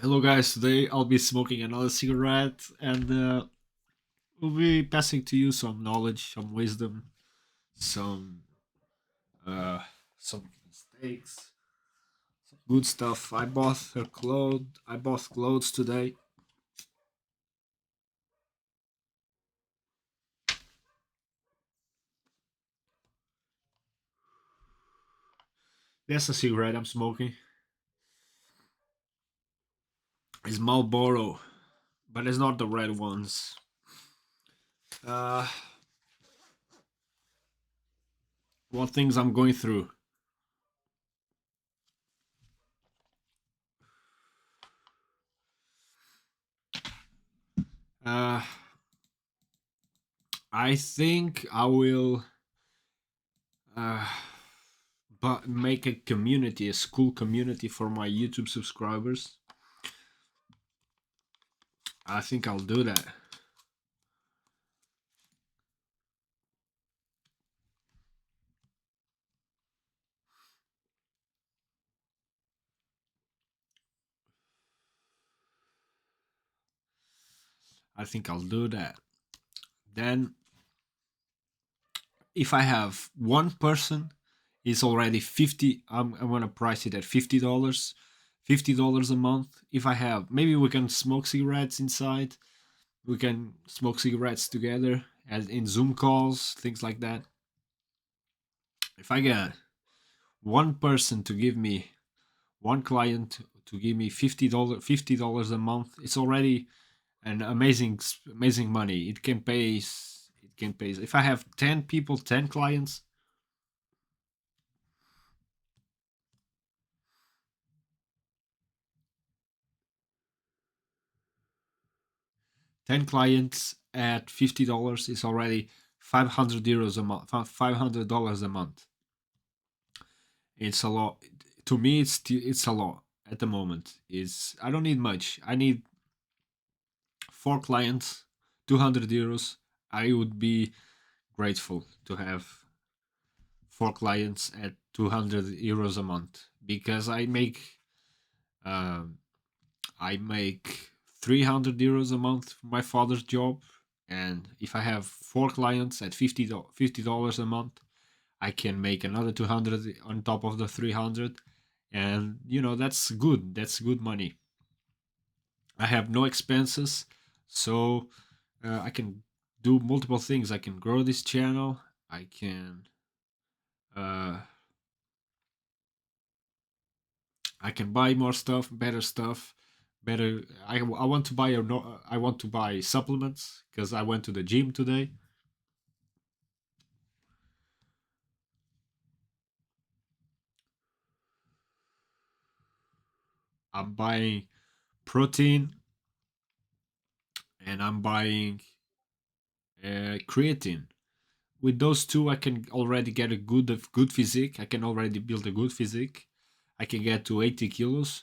Hello, guys. Today I'll be smoking another cigarette and we'll be passing to you some knowledge, some wisdom, some uh, some mistakes, some good stuff. I bought clothes today. That's a cigarette I'm smoking. It's Marlboro, but it's not the red ones. Uh, what things I'm going through? Uh, I think I will uh, but make a community, a school community for my YouTube subscribers. I think I'll do that. I think I'll do that. Then, if I have one person, it's already 50. I'm gonna price it at $50. $50 a month. If I have, maybe we can smoke cigarettes inside. We can smoke cigarettes together, as in Zoom calls, things like that. If I get one person to give me one client to give me $50 a month, it's already an amazing money. It can pay. If I have 10 people, 10 clients, 10 clients at $50 is already 500 euros a month, $500 a month. It's a lot. To me, it's a lot at the moment. Is I don't need much. I need four clients, 200 euros. I would be grateful to have four clients at 200 euros a month because um, I make 300 euros a month for my father's job, and if I have four clients at $50 a month, I can make another 200 on top of the 300, and that's good. That's good money. I have no expenses, so I can do multiple things. I can grow this channel. I can uh, I can buy more stuff, better stuff, better. I want to buy a no, I want to buy supplements because I went to the gym today. I'm buying protein and I'm buying creatine. With those two, I can already get a good physique. I can already build a good physique. I can get to 80 kilos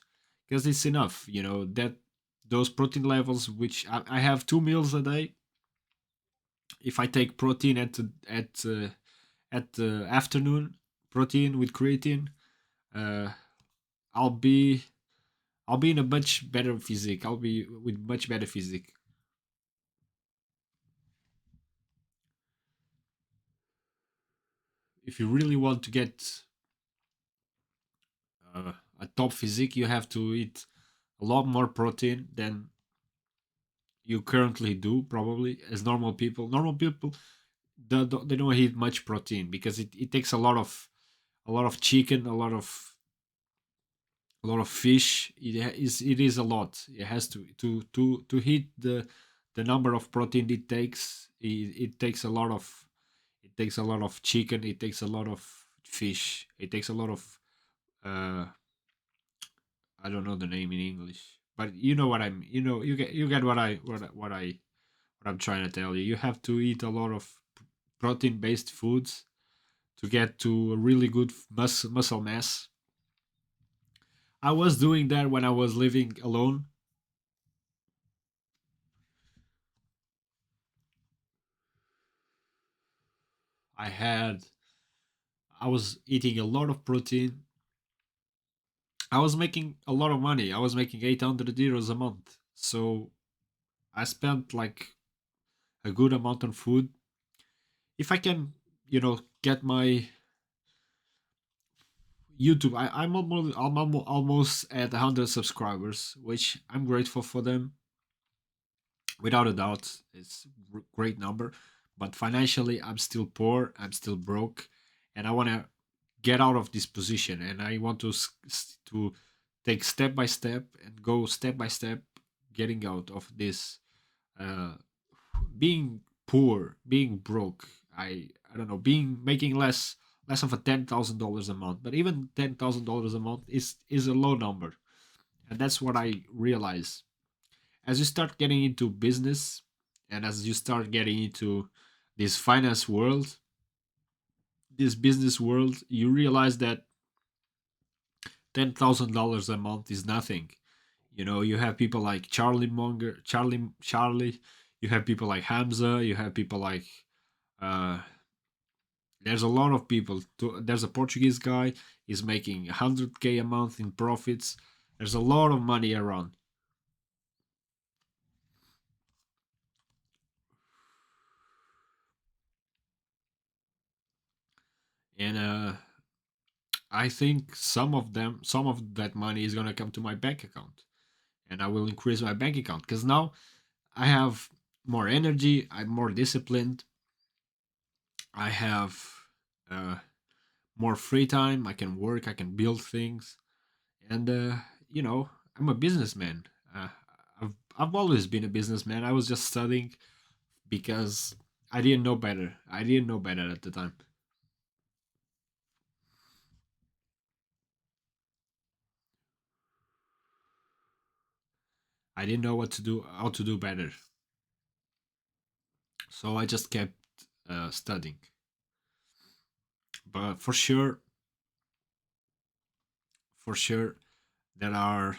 because it's enough. That those protein levels, which I have 2 meals a day. If I take protein at the afternoon, protein with creatine, uh, I'll be I'll be in a much better physique. I'll be with much better physique. If you really want to get a top physique, you have to eat a lot more protein than you currently do. Probably as normal people. Normal people they don't eat much protein because it takes a lot of chicken, a lot of fish. It is a lot. It has to hit the number of protein it takes. It takes a lot of chicken. It takes a lot of fish. It takes a lot of uh I don't know the name in English, but you know what I'm. You get what I'm trying to tell you. You have to eat a lot of protein based foods to get to a really good muscle mass. I was doing that when I was living alone. I had I was eating a lot of protein I was making a lot of money. I was making 800 euros a month. So I spent like a good amount on food. If I can, get my YouTube, I'm almost at 100 subscribers, which I'm grateful for them. Without a doubt, it's a great number. But financially, I'm still poor. I'm still broke, and I want to get out of this position. And I want to take step by step and go step by step, getting out of this uh, being poor, being broke. I don't know, being making less of a $10,000 a month. But even $10,000 a month is a low number, and that's what I realize as you start getting into business and as you start getting into this finance world, this business world, you realize that $10,000 a month is nothing. You have people like Charlie. You have people like Hamza. You have people like uh, there's a lot of people. There's a Portuguese guy. He's making 100K a month in profits. There's a lot of money around, and I think some of that money is gonna come to my bank account, and I will increase my bank account because now I have more energy. I'm more disciplined. I have uh, more free time. I can work. I can build things, and I'm a businessman. I've always been a businessman. I was just studying because I didn't know better. I didn't know better at the time. I didn't know what to do, how to do better. So I just kept studying. But for sure, there are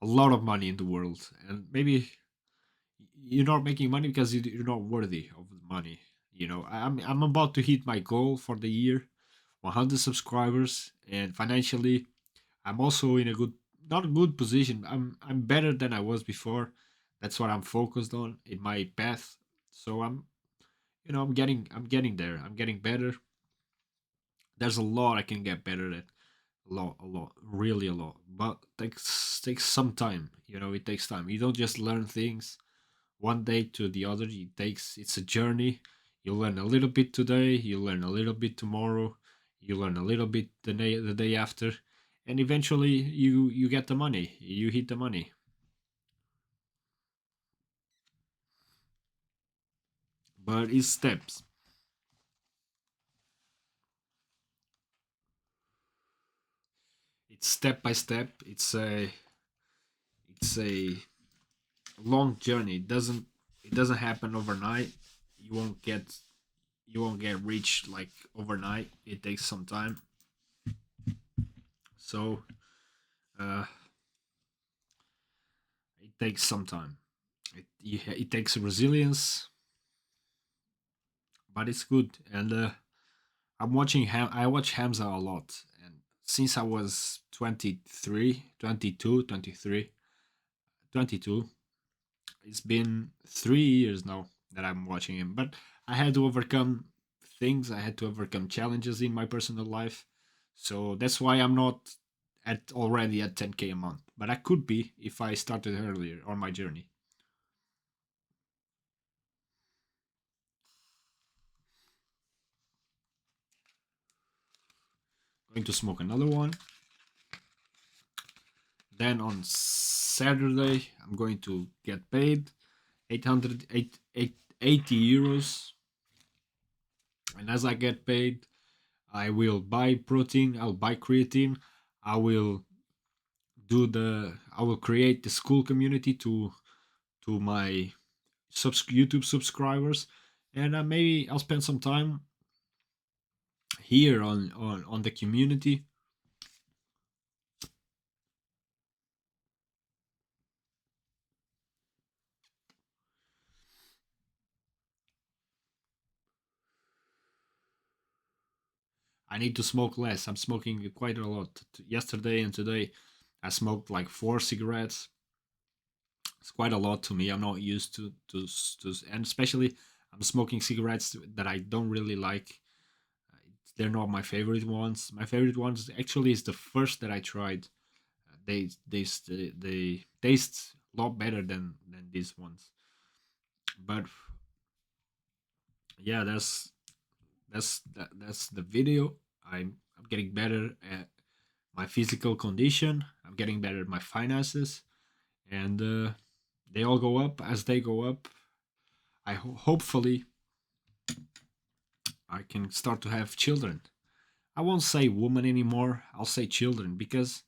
a lot of money in the world, and maybe you're not making money because you're not worthy of the money. I'm about to hit my goal for the year, 100 subscribers, and financially, I'm also in a good, not a good position. I'm better than I was before. That's what I'm focused on in my path. So I'm getting there. I'm getting better. There's a lot I can get better at. A lot, really a lot. But takes some time. It takes time. You don't just learn things one day to the other. It's a journey. You learn a little bit today. You learn a little bit tomorrow. You learn a little bit the day after, and eventually you get the money. You hit the money. But it's steps. It's step by step. It's a long journey. It doesn't happen overnight. You won't get you won't get rich like overnight. It takes some time. So uh, it takes some time. It takes resilience, but it's good. And I watch Hamza a lot, and since I was 23, 22, 23, 22, it's been 3 years now that I'm watching him. But I had to overcome things. I had to overcome challenges in my personal life. So that's why I'm not already at 10K a month. But I could be if I started earlier on my journey. Going to smoke another one. Then on Saturday, I'm going to get paid 80 euros. And as I get paid, I will buy protein, I'll buy creatine, I will I will create the school community to my YouTube subscribers, and maybe I'll spend some time here on the community. I need to smoke less. I'm smoking quite a lot. Yesterday and today, I smoked like 4 cigarettes. It's quite a lot to me. I'm not used and especially I'm smoking cigarettes that I don't really like. They're not my favorite ones. My favorite ones actually is the first that I tried. They taste a lot better than these ones. But yeah, that's the video. I'm getting better at my physical condition. I'm getting better at my finances, and they all go up as they go up. Hopefully I can start to have children. I won't say woman anymore. I'll say children because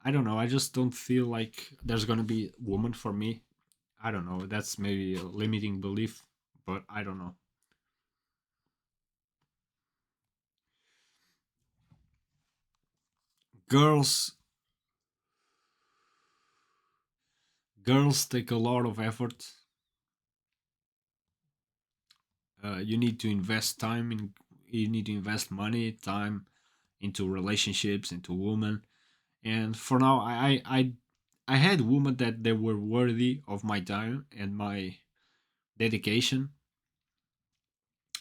I don't know. I just don't feel like there's gonna be woman for me. I don't know. That's maybe a limiting belief, but I don't know. Girls, girls take a lot of effort. You need to invest time in. You need to invest money, time into relationships, into women. And for now, I had women that they were worthy of my time and my dedication,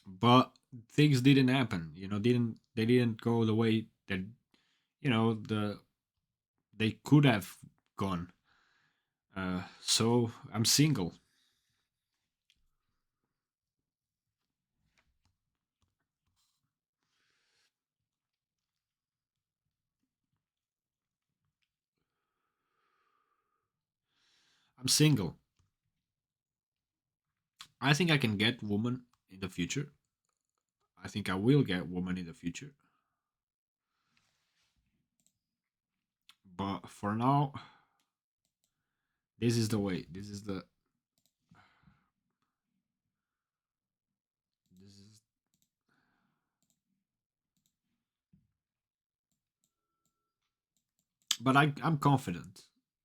but things didn't happen. Didn't they didn't go the way that they could have gone. So I'm single. I'm single. I think I can get woman in the future. I think I will get woman in the future. But for now, this is the way. This is. But I'm confident.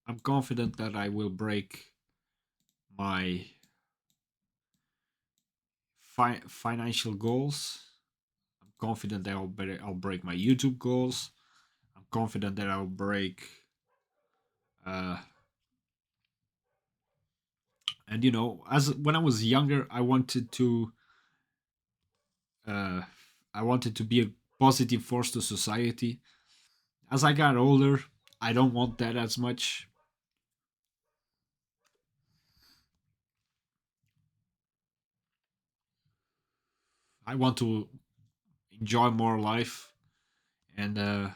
I'm confident that I will break my financial goals. I'm confident that I'll break my YouTube goals. I'm confident that I'll break. Uh, and as when I was younger, uh, I wanted to be a positive force to society. As I got older, I don't want that as much. I want to enjoy more life, and I'm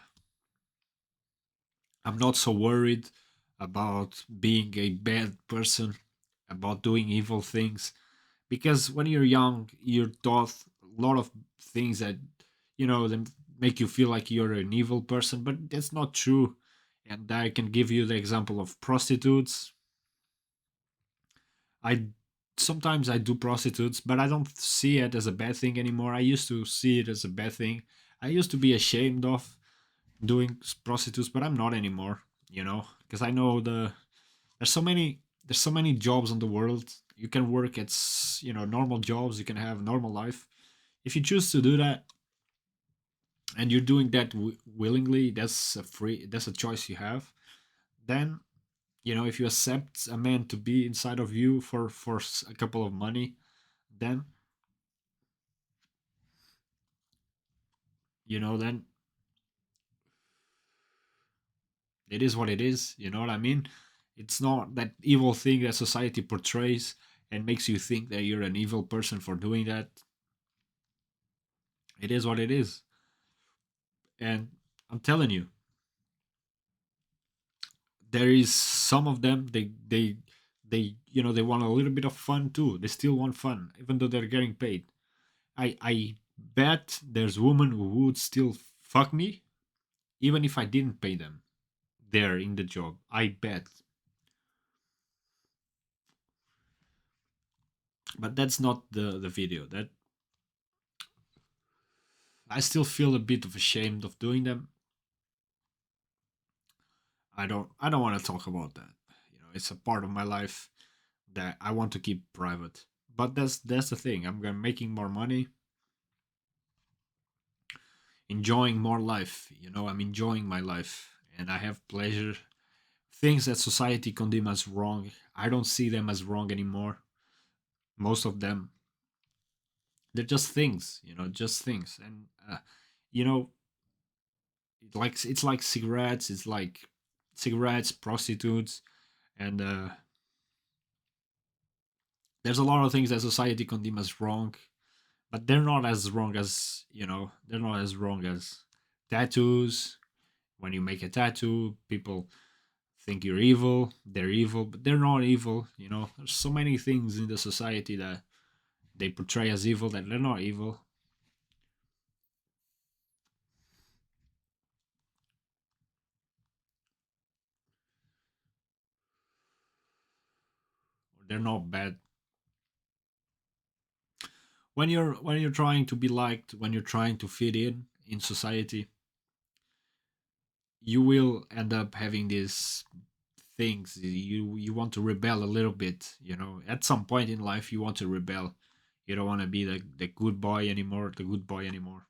not so worried about being a bad person, about doing evil things. Because when you're young, you're taught a lot of things that, that make you feel like you're an evil person, but that's not true. And I can give you the example of prostitutes. I sometimes I do prostitutes, but I don't see it as a bad thing anymore. I used to see it as a bad thing. I used to be ashamed of doing prostitutes, but I'm not anymore. Because I know there's so many jobs in the world. You can work at normal jobs. You can have normal life. If you choose to do that, and you're doing that willingly, that's a choice you have. Then if you accept a man to be inside of you for a couple of money, then then it is what it is. You know what I mean? It's not that evil thing that society portrays and makes you think that you're an evil person for doing that. It is what it is. And I'm telling you, there is some of them, they want a little bit of fun too. They still want fun even though they're getting paid. I bet there's women who would still fuck me even if I didn't pay them there in the job. I bet. But that's not the video. That I still feel a bit of ashamed of doing them. I don't want to talk about that. It's a part of my life that I want to keep private. But that's the thing. I'm making more money. enjoying more life. I'm enjoying my life and I have pleasure. Things that society condemn as wrong, I don't see them as wrong anymore. Most of them, they're just things, just things. And you know, it's like cigarettes. It's like cigarettes, prostitutes, and there's a lot of things that society condemn as wrong, but they're not as wrong as they're not as wrong as tattoos. When you make a tattoo, people think you're evil. They're evil, but they're not evil. There's so many things in the society that they portray as evil that they're not evil. They're not bad. When you're trying to be liked, when you're trying to fit in society, you will end up having these things. You want to rebel a little bit. At some point in life you want to rebel. You don't want to be the good boy anymore, the good boy anymore.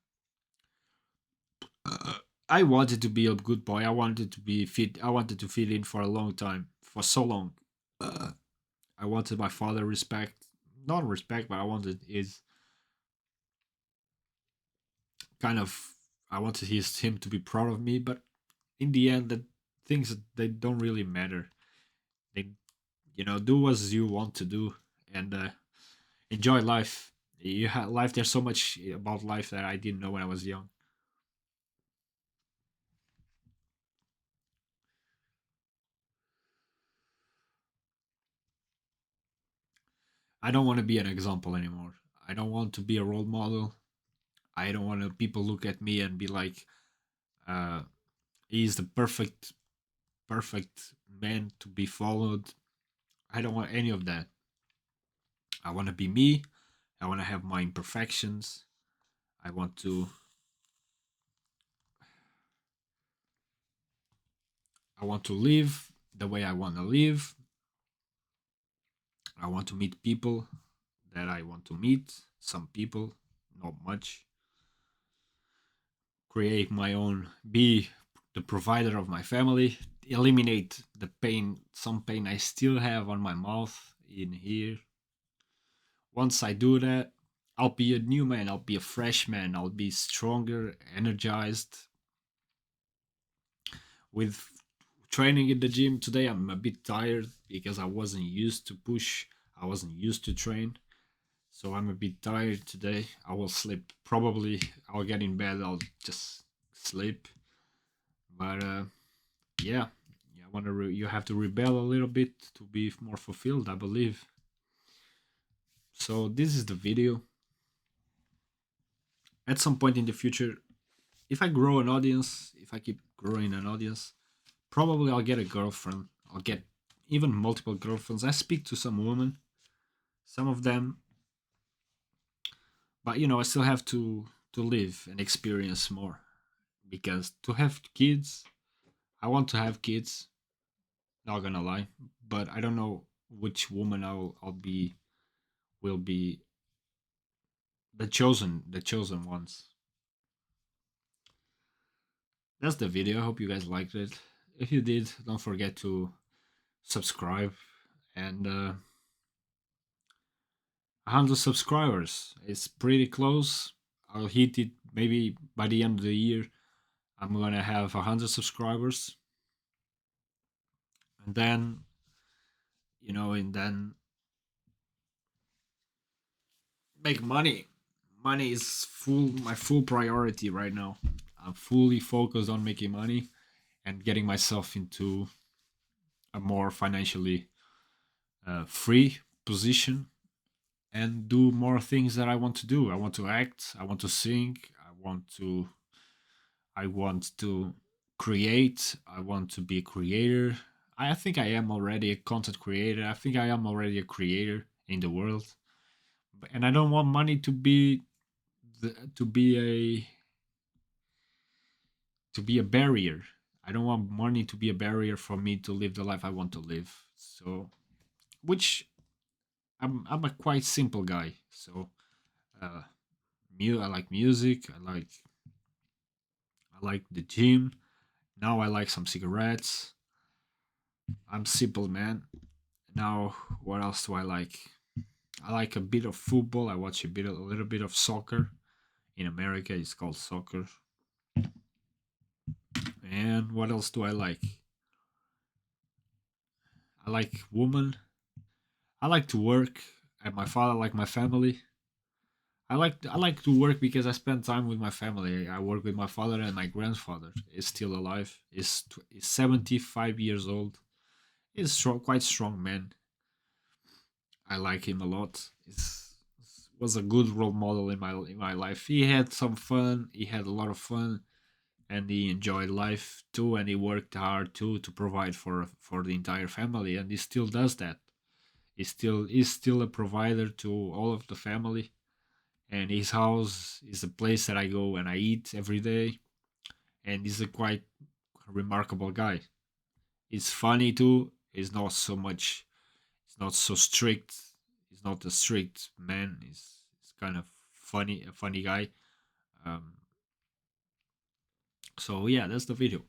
I wanted to be a good boy. I wanted to be fit. I wanted to fit in for a long time, for so long. uh, I wanted my father respect, not respect, but I wanted his kind of, I wanted him to be proud of me. But in the end, the things, they don't really matter. They, do as you want to do, and enjoy life. You have life. There's so much about life that I didn't know when I was young. I don't want to be an example anymore. I don't want to be a role model. I don't want to people look at me and be like, uh, he's the perfect man to be followed. I don't want any of that. I want to be me. I want to have my imperfections. I want to I want to live the way I want to live. I want to meet people that I want to meet. Some people, not much. Create my own, be the provider of my family, eliminate the pain, some pain I still have on my mouth in here. Once I do that, I'll be a new man, I'll be a fresh man, I'll be stronger, energized. With training in the gym today, I'm a bit tired because I wasn't used to push, I wasn't used to train. So I'm a bit tired today. I will sleep. Probably I'll get in bed, I'll just sleep. But yeah, yeah. You have to rebel a little bit to be more fulfilled, I believe. So this is the video. At some point in the future, if I grow an audience, if I keep growing an audience, probably I'll get a girlfriend. I'll get even multiple girlfriends. I speak to some women, some of them, but I still have to live and experience more. Because to have kids, I want to have kids. Not gonna lie, but I don't know which woman I'll be will be the chosen ones. That's the video. I hope you guys liked it. If you did, don't forget to subscribe and 100 subscribers. It's pretty close. I'll hit it maybe by the end of the year. I'm gonna have 100 subscribers, and then and then make money. Money is my full priority right now. I'm fully focused on making money and getting myself into a more financially free position and do more things that I want to do. I want to act. I want to sing. I want to create. I want to be a creator. I think I am already a content creator. I think I am already a creator in the world. And I don't want money to be a barrier. I don't want money to be a barrier for me to live the life I want to live. So, which I'm a quite simple guy. So, I like music. I like I like the gym. Now I like some cigarettes. I'm simple, man. Now, what else do I like? I like a bit of football. I watch a little bit of soccer. In America, it's called soccer. And what else do I like? I like women. I like to work. And my father, like my family. I like to work because I spend time with my family. I work with my father and my grandfather is still alive. Is 75 years old. He's strong, quite strong man. I like him a lot. Was a good role model in my life. He had some fun. He had a lot of fun, and he enjoyed life too. And he worked hard too to provide for the entire family. And he still does that. He's still a provider to all of the family. And his house is a place that I go and I eat every day. And he's a quite remarkable guy. He's funny too. He's not so much. He's not so strict. He's not a strict man. He's kind of funny, a funny guy. Um, so yeah, that's the video.